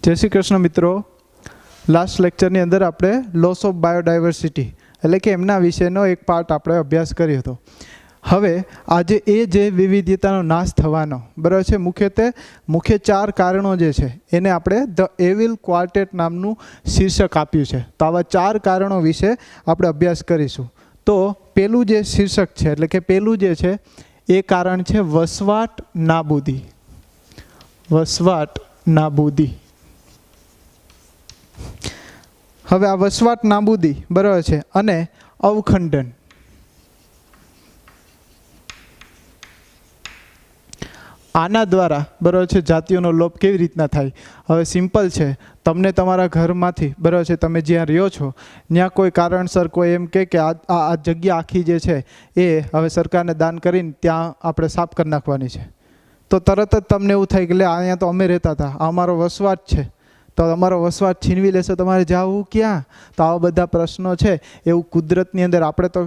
जय श्री कृष्ण मित्रों, लास्ट लेक्चरनी अंदर आपणे लॉस ऑफ बायोडायवर्सिटी एटले के एमना विषयनो एक पार्ट आपणे अभ्यास कर्यो हतो। हवे आजे ए जे विविधतानो नाश थवानो बराबर छे, मुख्य 4 कारणों जे छे एने आपणे ध एविल क्वार्टेट नामनुं शीर्षक आप्युं छे। तो आवा 4 कारणों विषे आपणे अभ्यास करीशुं। तो पेलुं जे शीर्षक छे एटले के पेलुं जे छे ए कारण छे वसवाट नाबूदी। वसवाट नाबूदी। हवे आ वसवाट नाबूदी बराबर छे अने अवखंडन। आना द्वारा बराबर छे जातिओनो लोप केवी रीतना थाय। हवे सिम्पल छे, तमने तमारा घरमांथी बराबर छे तमे ज्यां रह्यो छो त्यां कोई कारणसर कोई एम के आ जग्या आखी जे छे ए हवे सरकारने दान करीने त्यां आपणे साफ करी नाखवानी छे। तो तरत ज तमने एवुं थाय के अहींया तो अमे रहेता हता, आ अमारो वसवाट छे, तो अमारो वसवाट छीनवी लेशे तमारे जावुं क्यां? तो आवा बधा प्रश्नो छे एवुं कुदरतनी अंदर आपणे तो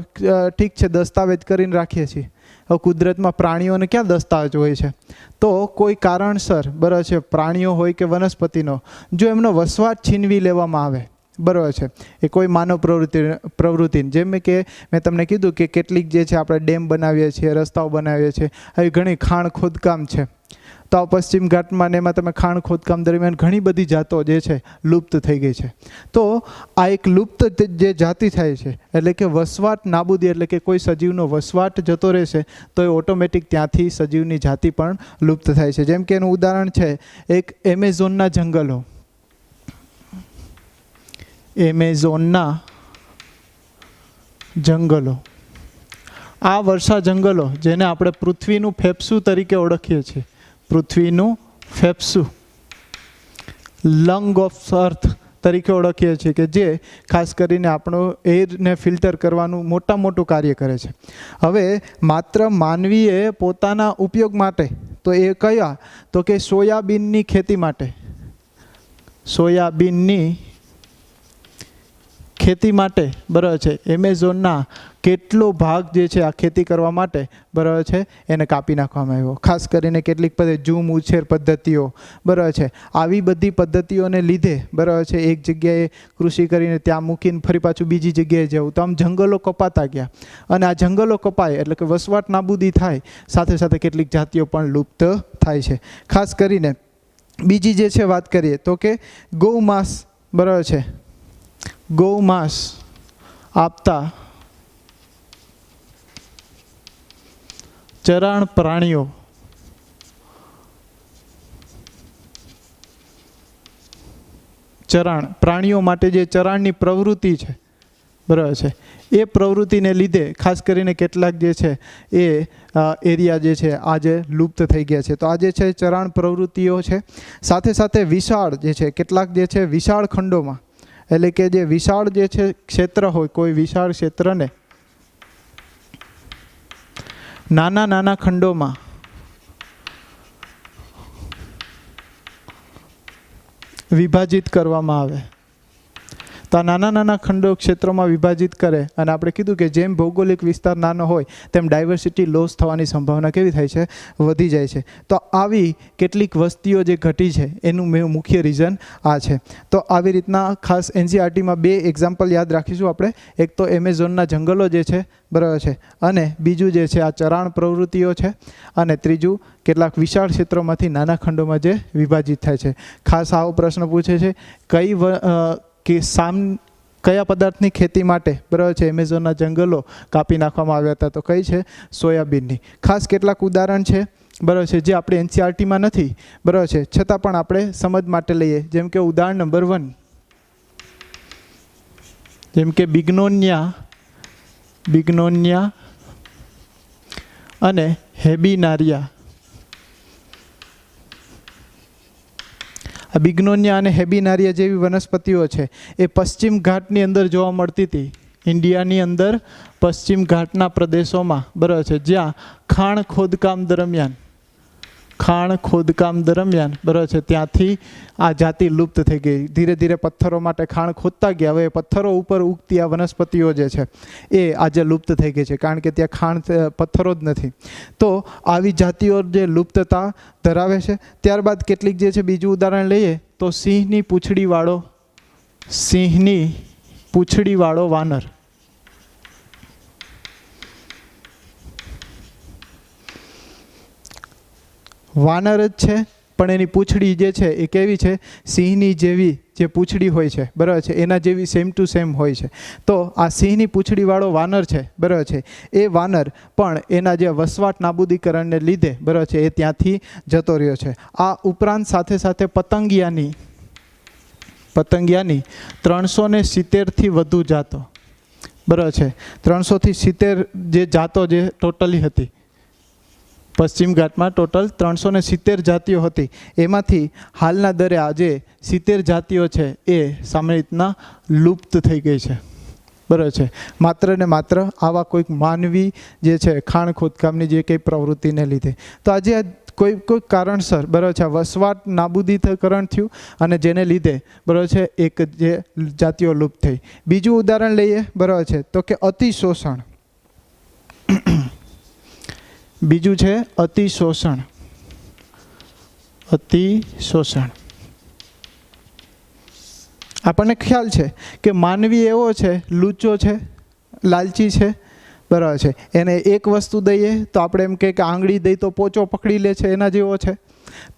ठीक छे दस्तावेज करीने राखीए छीए। હવે કુદરતમાં પ્રાણીઓને ક્યાં દસ્તાવેજ હોય છે? તો કોઈ કારણસર બરાબર છે પ્રાણીઓ હોય કે વનસ્પતિનો જો એમનો વસવાટ છીનવી લેવામાં આવે બરાબર છે એ કોઈ માનવ પ્રવૃત્તિ જેમ કે મેં તમને કીધું કે કેટલીક જે છે આપણે ડેમ બનાવીએ છીએ, રસ્તાઓ બનાવીએ છીએ, આવી ઘણી ખાણ ખોદકામ છે। तो पश्चिम घाट में एमां तमे खाण खोदकाम दरमियान घणी बधी जातो जे छे लुप्त थई गई छे। तो आ एक लुप्त जे जाति थाय छे एटले के वसवाट नाबूदी, एटले के कोई सजीवनो वसवाट जतो रहेशे तो ए ऑटोमेटिक त्यांथी सजीवनी जाति पण लुप्त थाय छे। जेम के एनुं उदाहरण छे एक एमेझोनना जंगलो। एमेझोनना जंगलो, आ वर्षा जंगलो जेने आपणे पृथ्वीनुं फेफसुं तरीके ओळखीए छीए। पृथ्वीનું ફેફસું, લંગ ઓફ અર્થ તરીકે ઓળખીએ છીએ કે જે ખાસ કરીને આપણો એરને ફિલ્ટર કરવાનું મોટું કાર્ય કરે છે। હવે માત્ર માનવીએ પોતાના ઉપયોગ માટે તો એ કયા તો કે સોયાબીનની ખેતી માટે, સોયાબીનની ખેતી માટે બરાબર છે એમેઝોનના કેટલો ભાગ જે છે આ ખેતી કરવા માટે બરાબર છે એને કાપી નાખવામાં આવ્યો। ખાસ કરીને કેટલીક ઝૂમ ઉછેર પદ્ધતિઓ બરાબર છે, આવી બધી પદ્ધતિઓને લીધે બરાબર છે એક જગ્યાએ કૃષિ કરીને ત્યાં મૂકીને ફરી પાછું બીજી જગ્યાએ જવું, તો આમ જંગલો કપાતા ગયા અને આ જંગલો કપાય એટલે કે વસવાટ નાબૂદી થાય, સાથે સાથે કેટલીક જાતિઓ પણ લુપ્ત થાય છે। ખાસ કરીને બીજી જે છે વાત કરીએ તો કે ગૌમાંસ બરાબર છે, ગૌમાંસ આપતા ચરાણ પ્રાણીઓ, ચરાણ પ્રાણીઓ માટે જે ચરાણની પ્રવૃત્તિ છે બરાબર છે એ પ્રવૃત્તિને લીધે ખાસ કરીને કેટલાક જે છે એ એરિયા જે છે આજે લુપ્ત થઈ ગયા છે। તો આ જે છે ચરાણ પ્રવૃત્તિઓ છે, સાથે સાથે વિશાળ જે છે કેટલાક જે છે વિશાળ ખંડોમાં એટલે કે જે વિશાળ જે છે ક્ષેત્ર હોય, કોઈ વિશાળ ક્ષેત્રને નાના નાના ખંડોમાં વિભાજિત કરવામાં આવે। તો આ નાના નાના ખંડો ક્ષેત્રોમાં વિભાજિત કરે અને આપણે કીધું કે જેમ ભૌગોલિક વિસ્તાર નાનો હોય તેમ ડાયવર્સિટી લોસ થવાની સંભાવના કેવી થાય છે? વધી જાય છે। તો આવી કેટલીક વસ્તીઓ જે ઘટી છે એનું મુખ્ય રીઝન આ છે। તો આવી રીતના ખાસ એનસીઈઆરટીમાં 2 એક્ઝામ્પલ યાદ રાખીશું આપણે, એક તો એમેઝોનના જંગલો જે છે બરાબર છે અને બીજું જે છે આ ચરાણ પ્રવૃત્તિઓ છે અને ત્રીજું કેટલાક વિશાળ ક્ષેત્રોમાંથી નાના ખંડોમાં જે વિભાજિત થાય છે। ખાસ આવો પ્રશ્ન પૂછે છે કે કયા પદાર્થની ખેતી માટે બરાબર છે એમેઝોનના જંગલો કાપી નાખવામાં આવ્યા હતા? તો કઈ છે? સોયાબીનની। ખાસ કેટલાક ઉદાહરણ છે બરાબર છે જે આપણે એનસીઈઆરટીમાં નથી બરાબર છે છતાં પણ આપણે સમજ માટે લઈએ। જેમ કે ઉદાહરણ નંબર 1, જેમ કે બિગ્નોનિયા અને હેબિનારિયા। આ બિગ્નોનિયા અને હેબિનારિયા જેવી વનસ્પતિઓ છે એ પશ્ચિમ ઘાટની અંદર જોવા મળતી હતી, ઇન્ડિયાની અંદર પશ્ચિમ ઘાટના પ્રદેશોમાં બરાબર છે જ્યાં ખાણ ખોદકામ દરમિયાન બરાબર છે ત્યાંથી આ જાતિ લુપ્ત થઈ ગઈ। ધીરે ધીરે પથ્થરો માટે ખાણ ખોદતા ગયા, હવે પથ્થરો ઉપર ઉગતી આ વનસ્પતિઓ જે છે એ આજે લુપ્ત થઈ ગઈ છે કારણ કે ત્યાં ખાણ પથ્થરો જ નથી। તો આવી જાતિઓ જે લુપ્તતા ધરાવે છે। ત્યારબાદ કેટલીક જે છે બીજું ઉદાહરણ લઈએ તો સિંહની પૂંછડીવાળો વાનર. વાનર જ છે, પણ એની પૂંછડી જે છે એ કેવી છે? સિંહની જેવી જે પૂંછડી હોય છે, બરાબર છે, એના જેવી સેમ ટુ સેમ હોય છે. તો આ સિંહની પૂંછડીવાળો વાનર છે, બરાબર છે, એ વાનર પણ એના જે વસવાટ નાબૂદીકરણને લીધે, બરાબર છે, એ ત્યાંથી જતો રહ્યો છે. આ ઉપરાંત સાથે સાથે પતંગિયાની 370થી વધુ જાતો, બરાબર છે, 300થી 70 જે જાતો જે ટોટલી હતી પશ્ચિમ ઘાટમાં, ટોટલ 370 જાતિઓ હતી. એમાંથી હાલના દરે આજે 70 જાતિઓ છે એ સામાન્ય રીતના લુપ્ત થઈ ગઈ છે, બરાબર છે, માત્ર ને માત્ર આવા કોઈક માનવી જે છે ખાણ ખોદકામની જે કંઈ પ્રવૃત્તિને લીધે. તો આજે કોઈ કારણસર, બરાબર છે, વસવાટ નાબૂદીકરણ થયું અને જેને લીધે, બરાબર છે, એક જે જાતિઓ લુપ્ત થઈ. બીજું ઉદાહરણ લઈએ, બરાબર છે, તો કે અતિશોષણ. બીજું છે અતિશોષણ. આપણને ખ્યાલ છે કે માનવી એવો છે, લૂચો છે, લાલચી છે, બરાબર છે, એને એક વસ્તુ દઈએ તો આપણે એમ કે આંગળી દઈ તો પોચો પકડી લે છે, એના જેવો છે.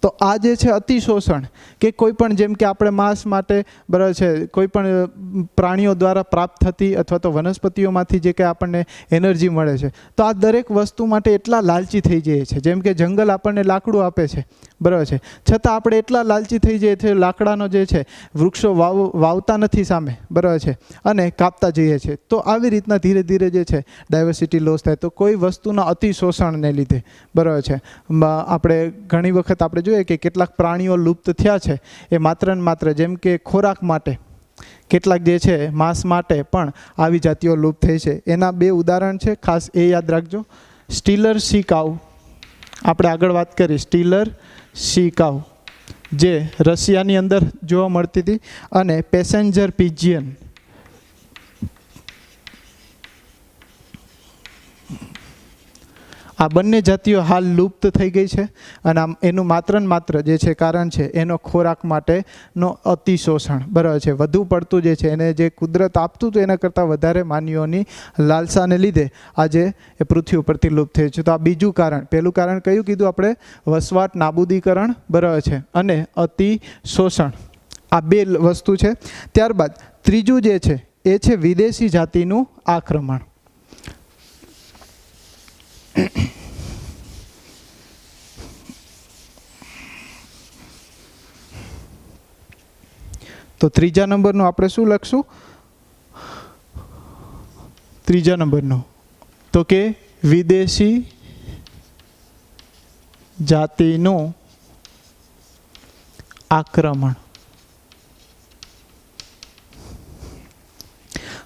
તો આ જે છે અતિશોષણ, કે કોઈ પણ જેમ કે આપણે માંસ માટે, બરાબર છે, કોઈ પણ પ્રાણીઓ દ્વારા પ્રાપ્ત થતી અથવા તો વનસ્પતિઓમાંથી જે કંઈ આપણને એનર્જી મળે છે, તો આ દરેક વસ્તુ માટે એટલા લાલચી થઈ જઈએ છે. જેમ કે જંગલ આપણને લાકડું આપે છે, બરાબર છે, છતાં આપણે એટલા લાલચી થઈ જઈએ છીએ, લાકડાનો જે છે વૃક્ષો વાવતા નથી સામે, બરાબર છે, અને કાપતા જઈએ છીએ. તો આવી રીતના ધીરે ધીરે જે છે ડાયવર્સિટી લોસ થાય. તો કોઈ વસ્તુના અતિશોષણને લીધે, બરાબર છે, આપણે ઘણી વખત આપણે જોઈએ કે કેટલાક પ્રાણીઓ લુપ્ત થયા છે એ માત્ર ને માત્ર જેમ કે ખોરાક માટે, કેટલાક જે છે માંસ માટે પણ આવી જાતિઓ લુપ્ત થઈ છે. એના 2 ઉદાહરણ છે, ખાસ એ યાદ રાખજો. સ્ટીલર સી કાઉ, આપણે આગળ વાત કરી, સ્ટીલર સી કાઉ જે રશિયાની અંદર જોવા મળતી હતી, અને પેસેન્જર પિજિયન. આ બંને જાતિઓ હાલ લુપ્ત થઈ ગઈ છે અને એનું માત્ર ને માત્ર જે છે કારણ છે એનો ખોરાક માટેનો અતિશોષણ, બરાબર છે, વધુ પડતું જે છે એને જે કુદરત આપતું હતું એના કરતાં વધારે માનવીઓની લાલસાને લીધે આજે એ પૃથ્વી ઉપરથી લુપ્ત થઈ છે. તો આ બીજું કારણ. પહેલું કારણ કયું કીધું આપણે? વસવાટ નાબૂદીકરણ, બરાબર છે, અને અતિશોષણ. આ 2 વસ્તુ છે. ત્યારબાદ ત્રીજું જે છે એ છે વિદેશી જાતિનું આક્રમણ. તો ત્રીજા નંબરનું આપણે શું લખશું? ત્રીજા નંબરનું તો કે વિદેશી જાતિનું આક્રમણ.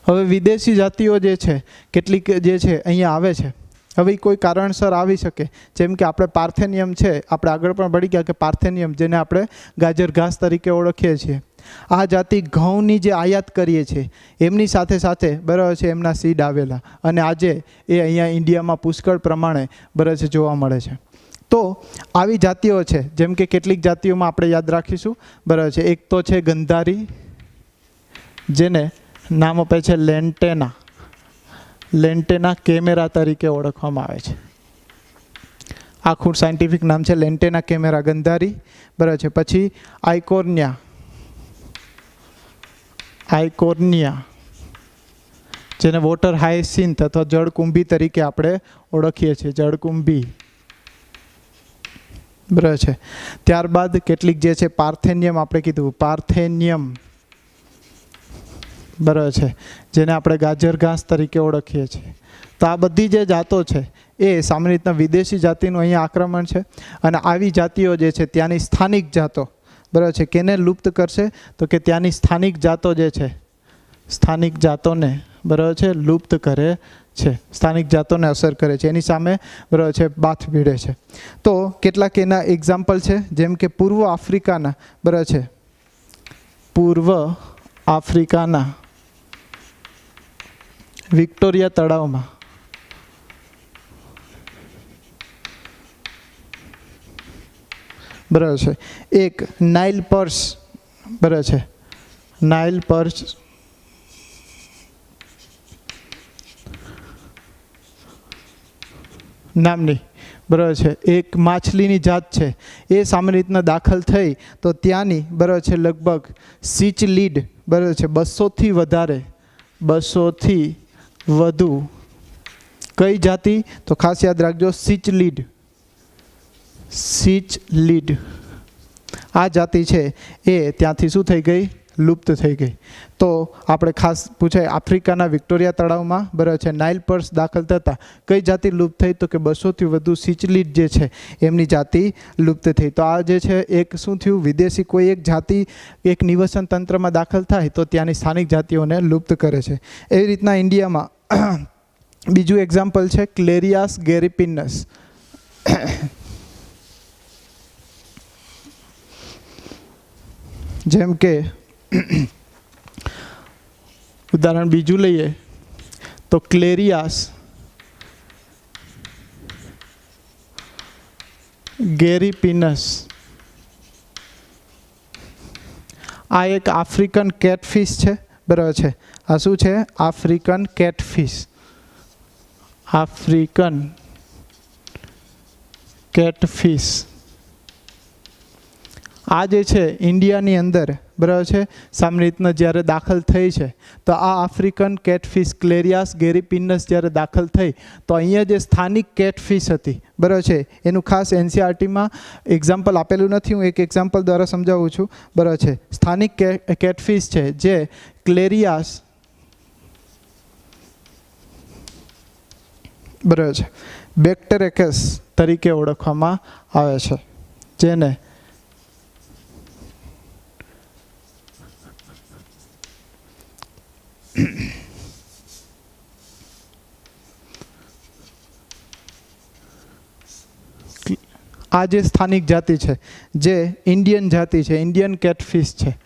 હવે વિદેશી જાતિઓ જે છે કેટલીક જે છે અહીંયા આવે છે. હવે કોઈ કારણસર આવી શકે, જેમ કે આપણે પાર્થેનિયમ છે, આપણે આગળ પણ ભણી ગયા કે પાર્થેનિયમ જેને આપણે ગાજર ઘાસ તરીકે ઓળખીએ છીએ, આ જાતિ ઘઉંની જે આયાત કરીએ છીએ એમની સાથે સાથે, બરાબર છે, એમના સીડ આવેલા અને આજે એ અહીંયા ઇન્ડિયામાં પુષ્કળ પ્રમાણે, બરાબર છે, જોવા મળે છે. તો આવી જાતિઓ છે, જેમ કે કેટલીક જાતિઓમાં આપણે યાદ રાખીશું, બરાબર છે. એક તો છે ગંધારી, જેને નામ આપે છે લેન્ટેના કેમેરા તરીકે ઓળખવામાં આવે છે. આખું સાયન્ટિફિક નામ છે લેન્ટેના કેમેરા, ગંધારી, બરાબર છે. પછી આઇકોર્નિયા, જેને વોટર હાયસિન્થ અથવા જળકુંભી તરીકે આપણે ઓળખીએ છીએ, જળકુંભી, બરાબર છે. ત્યારબાદ કેટલીક જે છે પાર્થેનિયમ, આપણે કીધું પાર્થેનિયમ, બરાબર છે, જેને આપણે ગાજર ઘાસ તરીકે ઓળખીએ છીએ. તો આ બધી જે જાતો છે એ સામાન્ય રીતના વિદેશી જાતિનું અહીંયા આક્રમણ છે. અને આવી જાતિઓ જે છે ત્યાંની સ્થાનિક જાતો, બરાબર છે, કેને લુપ્ત કરશે? તો કે ત્યાંની સ્થાનિક જાતો જે છે, સ્થાનિક જાતોને, બરાબર છે, લુપ્ત કરે છે, સ્થાનિક જાતોને અસર કરે છે, એની સામે, બરાબર છે, બાથ ભીડે છે. તો કેટલાક એના એક્ઝામ્પલ છે, જેમ કે પૂર્વ આફ્રિકાના, બરાબર છે, પૂર્વ આફ્રિકાના વિક્ટોરિયા તળાવમાં, બરાબર છે, એક નાઇલ પર્સ બરાબર છે નાઇલ પર્ચ નામની બરાબર છે એક માછલીની જાત છે એ સામાન્ય રીતના દાખલ થઈ તો ત્યાંની બરાબર છે લગભગ સીચલીડ બરાબર છે 200થી વધારે 200થી વધુ કઈ જાતિ તો ખાસ યાદ રાખજો સીચલીડ આ જાતિ છે એ ત્યાંથી શું થઈ ગઈ લુપ્ત થઈ ગઈ તો આપણે ખાસ પૂછાય આફ્રિકાના વિક્ટોરિયા તળાવમાં બરાબર છે નાઇલ પર્સ દાખલ થતા કઈ જાતિ લુપ્ત થઈ તો કે 200થી વધુ સીચલીડ જે છે એમની જાતિ લુપ્ત થઈ તો આ જે છે એક શું થયું વિદેશી કોઈ એક જાતિ એક નિવસન તંત્રમાં દાખલ થાય તો ત્યાંની સ્થાનિક જાતિઓને લુપ્ત કરે છે એવી રીતના ઇન્ડિયામાં બીજું એક્ઝામ્પલ છે ક્લેરિયાસ ગેરીપિનસ જેમ કે ઉદાહરણ બીજું લઈએ તો ક્લેરિયાસ ગેરીપિનસ આ એક આફ્રિકન કેટફિશ છે બરાબર છે આ શું છે આફ્રિકન કેટફિશ આ જે છે ઇન્ડિયાની અંદર બરાબર છે સામાન્ય રીતના જ્યારે દાખલ થઈ છે તો આ આફ્રિકન કેટફિશ ક્લેરિયાસ ગેરીપિનસ જ્યારે દાખલ થઈ તો અહીંયા જે સ્થાનિક કેટફિશ હતી બરાબર છે એનું ખાસ એનસીઆરટીમાં એક્ઝામ્પલ આપેલું નથી હું એક એક્ઝામ્પલ દ્વારા સમજાવું છું બરાબર છે સ્થાનિક કેટફિશ છે જે ક્લેરિયાસ બરાબર છે બેક્ટેરેકસ તરીકે ઓળખવામાં આવે છે જેને આ જે સ્થાનિક જાતિ છે જે ઇન્ડિયન જાતિ છે ઇન્ડિયન કેટફિશ છે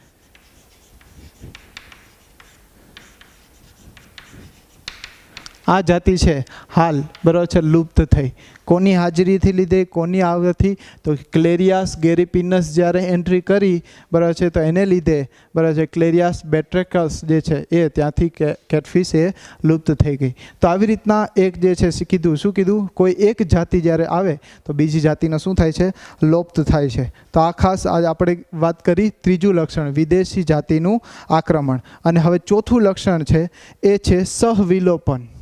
આ જાતિ છે હાલ બરાબર છે લુપ્ત થઈ કોની હાજરીથી લીધે કોની આવવાથી તો ક્લેરિયાસ ગેરીપિનસ જ્યારે એન્ટ્રી કરી બરાબર છે તો એને લીધે બરાબર છે ક્લેરિયાસ બેટ્રેકસ જે છે એ ત્યાંથી કેટફિશ એ લુપ્ત થઈ ગઈ તો આવી રીતના એક જે છે કીધું શું કીધું કોઈ એક જાતિ જ્યારે આવે તો બીજી જાતિનો શું થાય છે લોપ્ત થાય છે તો આ ખાસ આજે આપણે વાત કરી ત્રીજું લક્ષણ વિદેશી જાતિનું આક્રમણ અને હવે ચોથું લક્ષણ છે એ છે સહવિલોપન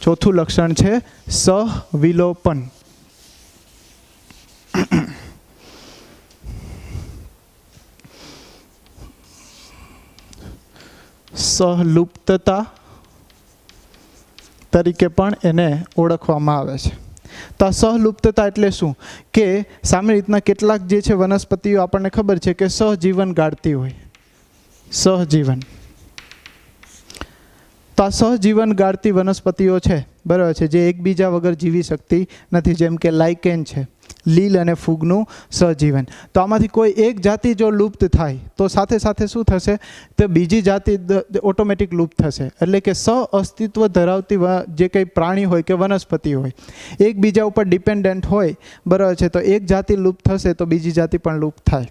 ચોથું લક્ષણ છે સહવિલોપન સહલુપ્તતા તરીકે પણ એને ઓળખવામાં આવે છે તો આ સહલુપ્તતા એટલે શું કે સામાન્ય રીતના કેટલાક જે છે વનસ્પતિઓ આપણને ખબર છે કે સહજીવન ગાળતી હોય સહજીવન તો આ સહજીવન ગાળતી વનસ્પતિઓ છે બરાબર છે જે એકબીજા વગર જીવી શકતી નથી જેમ કે લાઇકેન છે લીલ અને ફૂગનું સહજીવન તો આમાંથી કોઈ એક જાતિ જો લુપ્ત થાય તો સાથે સાથે શું થશે તો બીજી જાતિ ઓટોમેટિક લુપ્ત થશે એટલે કે સહઅસ્તિત્વ ધરાવતી જે કંઈ પ્રાણી હોય કે વનસ્પતિ હોય એકબીજા ઉપર ડિપેન્ડન્ટ હોય બરાબર છે તો એક જાતિ લુપ્ત થશે તો બીજી જાતિ પણ લુપ્ત થાય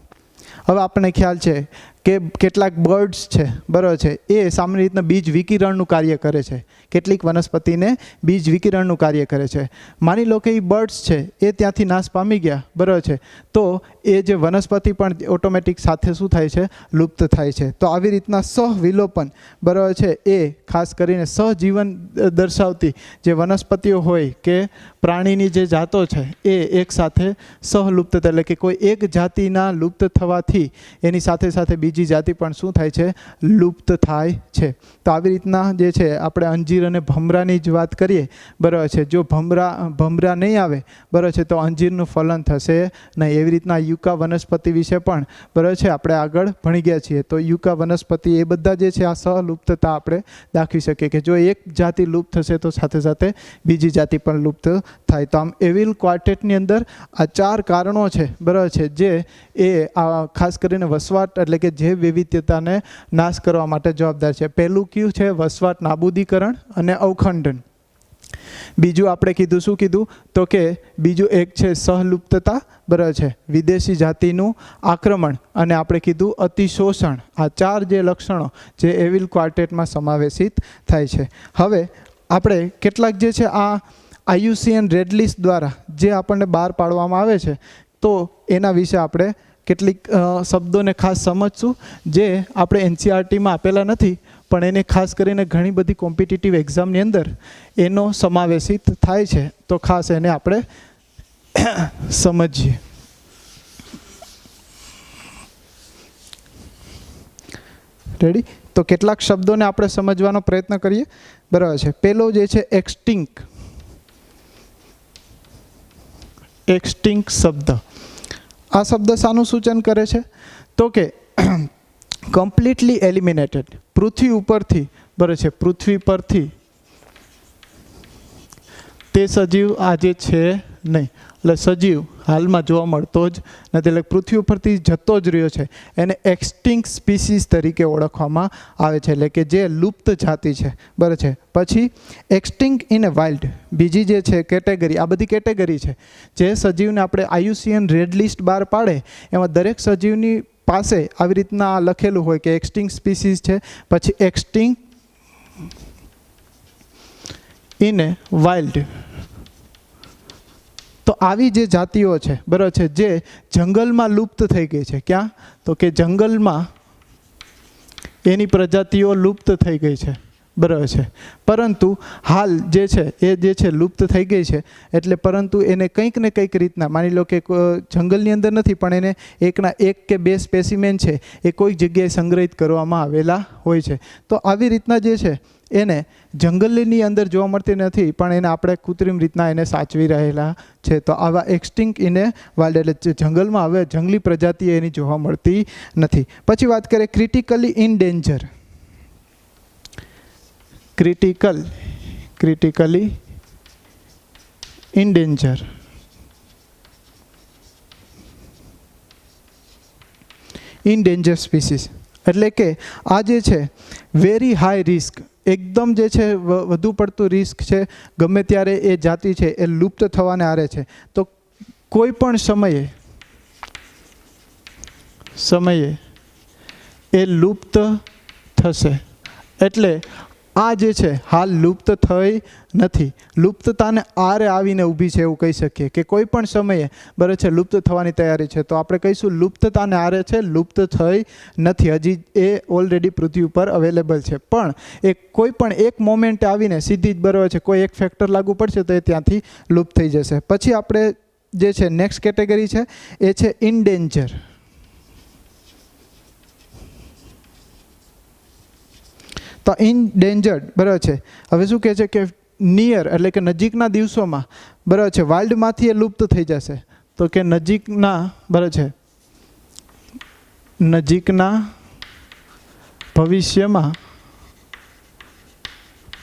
હવે આપણને ખ્યાલ છે કે કેટલાક બર્ડ્સ છે બરાબર છે એ સામાન્ય રીતના બીજ વિકિરણનું કાર્ય કરે છે કેટલીક વનસ્પતિને બીજ વિકિરણનું કાર્ય કરે છે માની લો કે એ બર્ડ્સ છે એ ત્યાંથી નાશ પામી ગયા બરાબર છે તો એ જે વનસ્પતિ પણ ઓટોમેટિક સાથે શું થાય છે લુપ્ત થાય છે તો આવી રીતના સહવિલોપન બરાબર છે એ ખાસ કરીને સહજીવન દર્શાવતી જે વનસ્પતિઓ હોય કે પ્રાણીની જે જાતો છે એ એકસાથે સહલુપ્તતા એટલે કે કોઈ એક જાતિના લુપ્ત થવાથી એની સાથે સાથે બીજી જાતિ પણ શું થાય છે લુપ્ત થાય છે તો આવી રીતના જે છે આપણે અંજીર અને ભમરાની જ વાત કરીએ બરાબર છે જો ભમરા નહીં આવે બરાબર છે તો અંજીરનું ફલન થશે નહીં એવી રીતના યુકા વનસ્પતિ વિશે પણ બરાબર છે આપણે આગળ ભણી ગયા છીએ તો યુકા વનસ્પતિ એ બધા જે છે આ સહલુપ્તતા આપણે દાખવી શકીએ કે જો એક જાતિ લુપ્ત થશે તો સાથે સાથે બીજી જાતિ પણ લુપ્ત થાય તો આમ એવિલ ક્વાર્ટેટની અંદર આ 4 કારણો છે બરાબર છે જે એ ખાસ કરીને વસવાટ એટલે કે જે વિવિધતાને નાશ કરવા માટે જવાબદાર છે પહેલું કયું છે વસવાટ નાબૂદીકરણ અને અવખંડન બીજું આપણે કીધું શું કીધું તો કે બીજું એક છે સહલુપ્તતા, બરાબર છે, વિદેશી જાતિનું આક્રમણ અને આપણે કીધું અતિશોષણ. આ 4 જે લક્ષણો જે એવિલ ક્વાર્ટેટમાં સમાવેશિત થાય છે. હવે આપણે કેટલાક જે છે આ IUCN રેડ લિસ્ટ દ્વારા જે આપણને બહાર પાડવામાં આવે છે તો એના વિશે આપણે કેટલીક શબ્દોને ખાસ સમજશું જે આપણે NCERTમાં આપેલા નથી પણ એને ખાસ કરીને ઘણી બધી કોમ્પિટિટિવ એક્ઝામની અંદર એનો સમાવેશિત થાય છે, તો ખાસ એને આપણે સમજીએ. રેડી? તો કેટલાક શબ્દોને આપણે સમજવાનો પ્રયત્ન કરીએ. બરાબર છે. પહેલો જે છે એક્સટિંક્ટ. એક્સટિંક્ટ શબ્દ, આ શબ્દ શાનું સૂચન કરે છે તો કે કમ્પ્લીટલી એલિમિનેટેડ, પૃથ્વી ઉપરથી, બરાબર છે, પૃથ્વી પરથી તે સજીવ આજે છે નહીં. એટલે સજીવ હાલમાં જોવા મળતો જ નથી, એટલે પૃથ્વી ઉપરથી જતો જ રહ્યો છે, એને એક્સટિંક્ટ સ્પીસીસ તરીકે ઓળખવામાં આવે છે, એટલે કે જે લુપ્ત જાતિ છે. બરાબર છે. પછી એક્સટિંક્ટ ઇન એ વાઇલ્ડ, બીજી જે છે કેટેગરી, આ બધી કેટેગરી છે જે સજીવને આપણે IUCN રેડ લિસ્ટ બહાર પાડે એમાં દરેક સજીવની પાસે આવી રીતના લખેલું હોય કે એક્સટિંક્ટ સ્પીસીસ છે. પછી એક્સટિંક્ટ ઇન એ વાઇલ્ડ, તો આવી જે જાતિઓ છે, બરાબર છે, જે જંગલમાં લુપ્ત થઈ ગઈ છે. ક્યાં? તો કે જંગલમાં એની પ્રજાતિઓ લુપ્ત થઈ ગઈ છે. બરાબર છે. પરંતુ હાલ જે છે એ જે છે લુપ્ત થઈ ગઈ છે, એટલે પરંતુ એને કંઈક ને કંઈક રીતના, માની લો કે જંગલની અંદર નથી પણ એને એકના 1 કે 2 સ્પેસિમેન છે એ કોઈક જગ્યાએ સંગ્રહિત કરવામાં આવેલા હોય છે. તો આવી રીતના જે છે એને જંગલની અંદર જોવા મળતી નથી પણ એને આપણે કૃત્રિમ રીતના એને સાચવી રહેલા છે. તો આવા એક્સટિંક્ટ ઇન એ વાઇલ્ડ, એટલે જંગલમાં હવે જંગલી પ્રજાતિ એની જોવા મળતી નથી. પછી વાત કરીએ critically in danger. Critically in danger, in danger species, એટલે કે આ જે છે વેરી હાઈ રિસ્ક, એકદમ જે છે વધુ પડતું રિસ્ક છે, ગમે ત્યારે એ જાતિ છે એ લુપ્ત થવાને આરે છે. તો કોઈ પણ સમયે એ લુપ્ત થશે. એટલે આ જે છે હાલ લુપ્ત થઈ નથી, લુપ્તતાને આરે આવીને ઊભી છે એવું કહી શકીએ કે કોઈ પણ સમયે, બરાબર છે, લુપ્ત થવાની તૈયારી છે. તો આપણે કહીશું લુપ્તતાને આરે છે, લુપ્ત થઈ નથી, હજી એ ઓલરેડી પૃથ્વી ઉપર અવેલેબલ છે. પણ એ કોઈ પણ એક મોમેન્ટે આવીને સીધી જ, બરાબર છે, કોઈ એક ફેક્ટર લાગુ પડશે તો એ ત્યાંથી લુપ્ત થઈ જશે. પછી આપણે જે છે નેક્સ્ટ કેટેગરી છે એ છે ઇનડેન્જર. તો ઇનડેન્જર્ડ, બરાબર છે, હવે શું કહે છે કે નિયર એટલે કે નજીકના દિવસોમાં, બરાબર છે, વાઇલ્ડમાંથી એ લુપ્ત થઈ જશે. તો કે નજીકના, બરાબર છે, નજીકના ભવિષ્યમાં,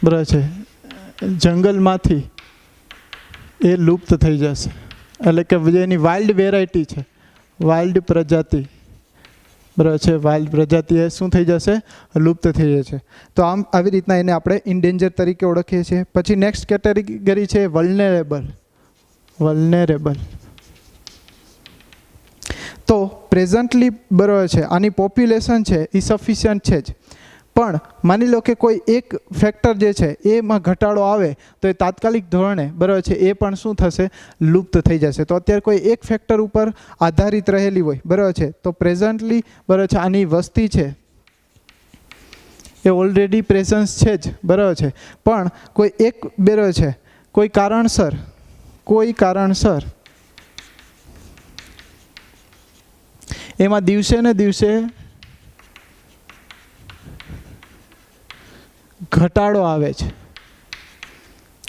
બરાબર છે, જંગલમાંથી એ લુપ્ત થઈ જશે. એટલે કે જેની વાઇલ્ડ વેરાયટી છે, વાઇલ્ડ પ્રજાતિ, બરાબર છે, વાઇલ્ડ પ્રજાતિ એ શું થઈ જશે? લુપ્ત થઈ જશે. તો આમ આવી રીતના એને આપણે ઇનડેન્જર તરીકે ઓળખીએ છીએ. પછી નેક્સ્ટ કેટેગરી છે વલ્નરેબલ. તો પ્રેઝન્ટલી, બરાબર છે, આની પોપ્યુલેશન છે એ સફિશિયન્ટ છે જ, પણ માની લો કે કોઈ એક ફેક્ટર જે છે એમાં ઘટાડો આવે તો એ તાત્કાલિક ધોરણે, બરાબર છે, એ પણ શું થશે? લુપ્ત થઈ જશે. તો અત્યારે કોઈ એક ફેક્ટર ઉપર આધારિત રહેલી હોય, બરાબર છે, તો પ્રેઝન્ટલી, બરાબર છે, આની વસ્તી છે એ ઓલરેડી પ્રેઝન્સ છે જ, બરાબર છે, પણ કોઈ એક, બરાબર છે, કોઈ કારણસર એમાં દિવસે ને દિવસે ઘટાડો આવે છે,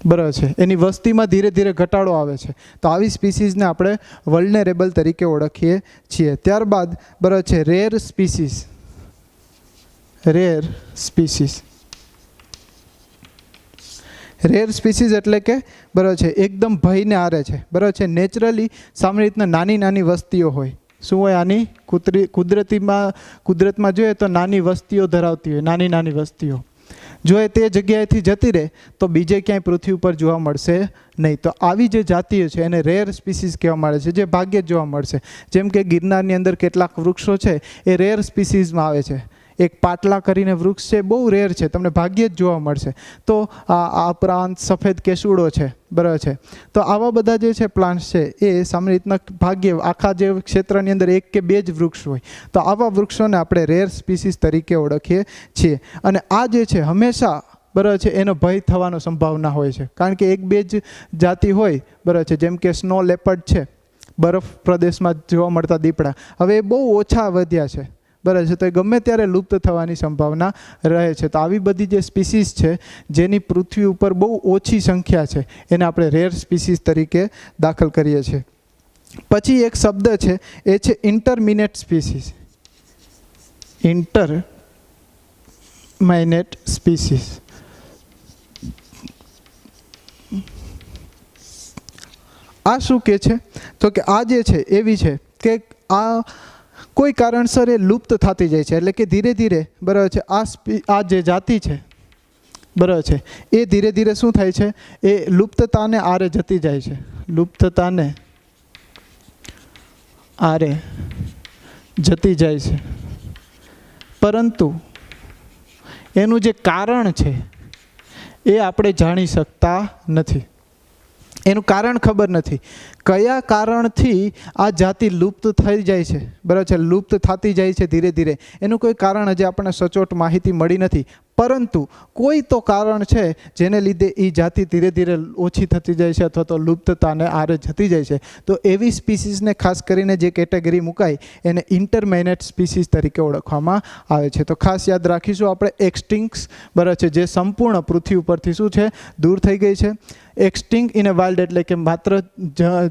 બરાબર છે, એની વસ્તીમાં ધીરે ધીરે ઘટાડો આવે છે. તો આવી સ્પીસીઝને આપણે વલ્નરેબલ તરીકે ઓળખીએ છીએ. ત્યારબાદ, બરાબર છે, રેર સ્પીસીઝ. રેર સ્પીસીઝ એટલે કે, બરાબર છે, એકદમ ભયને આરે છે, બરાબર છે, નેચરલી સામાન્ય રીતના નાની નાની વસ્તીઓ હોય. શું હોય? આની કુદરતમાં જોઈએ તો નાની વસ્તીઓ ધરાવતી હોય, નાની વસ્તીઓ. જો એ તે જગ્યાએથી જતી રહે તો બીજે ક્યાંય પૃથ્વી ઉપર જોવા મળશે નહીં. તો આવી જે જાતિઓ છે એને રેર સ્પીસીઝ કહેવામાં આવે છે, જે ભાગ્યે જ જોવા મળશે. જેમ કે ગિરનારની અંદર કેટલાક વૃક્ષો છે એ રેર સ્પીસીઝમાં આવે છે. એક પાટલા કરીને વૃક્ષ છે, બહુ રેર છે, તમને ભાગ્યે જ જોવા મળશે. તો આ ઉપરાંત સફેદ કેસુડો છે, બરાબર છે. તો આવા બધા જે છે પ્લાન્ટ્સ છે એ સામાન્ય રીતના ભાગ્યે આખા જે ક્ષેત્રની અંદર 1 કે 2 જ વૃક્ષ હોય. તો આવા વૃક્ષોને આપણે રેર સ્પીસીઝ તરીકે ઓળખીએ છીએ. અને આ જે છે હંમેશા બરાબર છે એનો ભય થવાનો સંભાવના હોય છે, કારણ કે 1-2 જ જાતિ હોય, બરાબર છે. જેમ કે સ્નો લેપર્ડ છે, બરફ પ્રદેશમાં જોવા મળતા દીપડા, હવે એ બહુ ઓછા વધ્યા છે, બરાબર છે. તો એ ગમે ત્યારે લુપ્ત થવાની સંભાવના રહે છે. તો આવી બધી જે સ્પીસીઝ છે જેની પૃથ્વી ઉપર બહુ ઓછી સંખ્યા છે એને આપણે રેર સ્પીસીઝ તરીકે દાખલ કરીએ છીએ. પછી એક શબ્દ છે એ છે ઇન્ટરમિનેટ સ્પીસીઝ. ઇન્ટરમિનેટ સ્પીસીઝ. આ શું કહે છે? તો કે આ જે છે એવી છે કે આ કોઈ કારણસર એ લુપ્ત થતી જાય છે, એટલે કે ધીરે ધીરે, બરાબર છે, આ જે જાતિ છે, બરાબર છે, એ ધીરે ધીરે શું થાય છે, એ લુપ્તતાને આરે જતી જાય છે. લુપ્તતાને આરે જતી જાય છે. પરંતુ એનું જે કારણ છે એ આપણે જાણી શકતા નથી. એનું કારણ ખબર નથી. કયા કારણથી આ જાતિ લુપ્ત થઈ જાય છે, બરાબર છે, લુપ્ત થતી જાય છે ધીરે ધીરે, એનું કોઈ કારણ હજી આપણને સચોટ માહિતી મળી નથી. પરંતુ કોઈ તો કારણ છે જેને લીધે એ જાતિ ધીરે ધીરે ઓછી થતી જાય છે અથવા તો લુપ્તતાને આરે જતી જાય છે. તો એવી સ્પીસીઝને ખાસ કરીને જે કેટેગરી મુકાય એને ઇન્ટરમિનેટ સ્પીસીઝ તરીકે ઓળખવામાં આવે છે. તો ખાસ યાદ રાખીશું આપણે એક્સટિંક્ટ્સ, બરાબર છે, જે સંપૂર્ણ પૃથ્વી ઉપરથી શું છે, દૂર થઈ ગઈ છે. એક્સટિંક્ટ ઇન એ વાઇલ્ડ એટલે કે માત્ર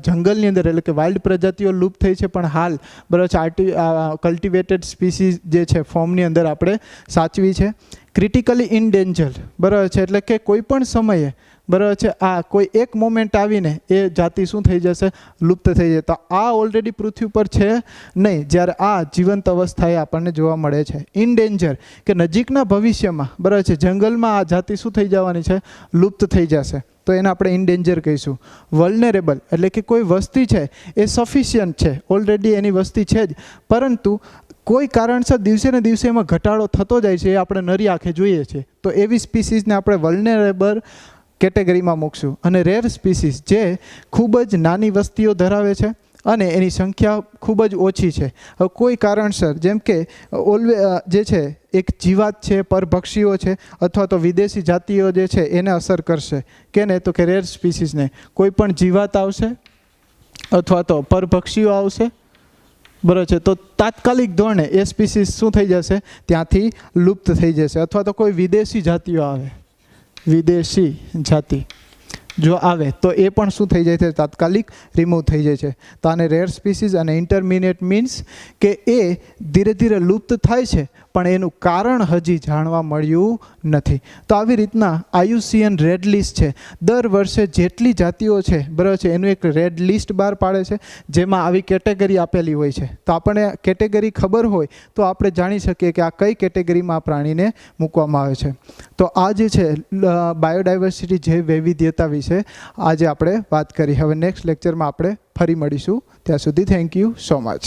જંગલની અંદર, એટલે કે વાઇલ્ડ પ્રજાતિઓ લુપ્ત થઈ છે, પણ હાલ, બરાબર છે, કલ્ટિવેટેડ સ્પીસીઝ જે છે ફોર્મની અંદર આપણે સાચવી છે. ક્રિટિકલી ઇનડેન્જર, બરાબર છે, એટલે કે કોઈ પણ સમયે, બરાબર છે, આ કોઈ એક મોમેન્ટ આવીને એ જાતિ શું થઈ જશે, લુપ્ત થઈ જાય. તો આ ઓલરેડી પૃથ્વી પર છે નહીં, જ્યારે આ જીવંત અવસ્થાએ આપણને જોવા મળે છે. ઇનડેન્જર કે નજીકના ભવિષ્યમાં, બરાબર છે, જંગલમાં આ જાતિ શું થઈ જવાની છે, લુપ્ત થઈ જશે. તો એને આપણે ઇનડેન્જર કહીશું. વલ્નરેબલ એટલે કે કોઈ વસ્તી છે એ સફિશિયન્ટ છે, ઓલરેડી એની વસ્તી છે જ, પરંતુ કોઈ કારણસર દિવસે ને દિવસે એમાં ઘટાડો થતો જાય છે, એ આપણે નરી આંખે જોઈએ છીએ. તો એવી સ્પીસીઝને આપણે વલ્નરેબલ કેટેગરીમાં મૂકશું. અને રેર સ્પીસીઝ જે ખૂબ જ નાની વસ્તીઓ ધરાવે છે અને એની સંખ્યા ખૂબ જ ઓછી છે. હવે કોઈ કારણસર, જેમ કે જે છે એક જીવાત છે, પરભક્ષીઓ છે, અથવા તો વિદેશી જાતિઓ જે છે એને અસર કરશે. કેને? તો કે રેર સ્પીસીઝને. કોઈ પણ જીવાત આવશે અથવા તો પરભક્ષીઓ આવશે, બરાબર છે, તો તાત્કાલિક ધોરણે એ સ્પીસીઝ શું થઈ જશે, ત્યાંથી લુપ્ત થઈ જશે. અથવા તો કોઈ વિદેશી જાતિઓ આવે, વિદેશી જાતિ જો આવે તો એ પણ શું થઈ જાય છે, તાત્કાલિક રિમૂવ થઈ જાય છે. તો આને રેર સ્પીસીઝ અને ઇન્ટરમિનેટ મીન્સ કે એ ધીરે ધીરે લુપ્ત થાય છે પણ એનું કારણ હજી જાણવા મળ્યું નથી. તો આવી રીતના IUCN રેડ લિસ્ટ છે, દર વર્ષે જેટલી જાતિઓ છે, બરાબર છે, એનું એક રેડ લિસ્ટ બહાર પાડે છે જેમાં આવી કેટેગરી આપેલી હોય છે. તો આપણને કેટેગરી ખબર હોય તો આપણે જાણી શકીએ કે આ કઈ કેટેગરીમાં આ પ્રાણીને મૂકવામાં આવે છે. તો આ જે છે બાયોડાયવર્સિટી, જૈવ વૈવિધ્યતા વિશે આજે આપણે વાત કરી. હવે નેક્સ્ટ લેક્ચરમાં આપણે ફરી મળીશું. ત્યાં સુધી થેન્ક યુ સો મચ.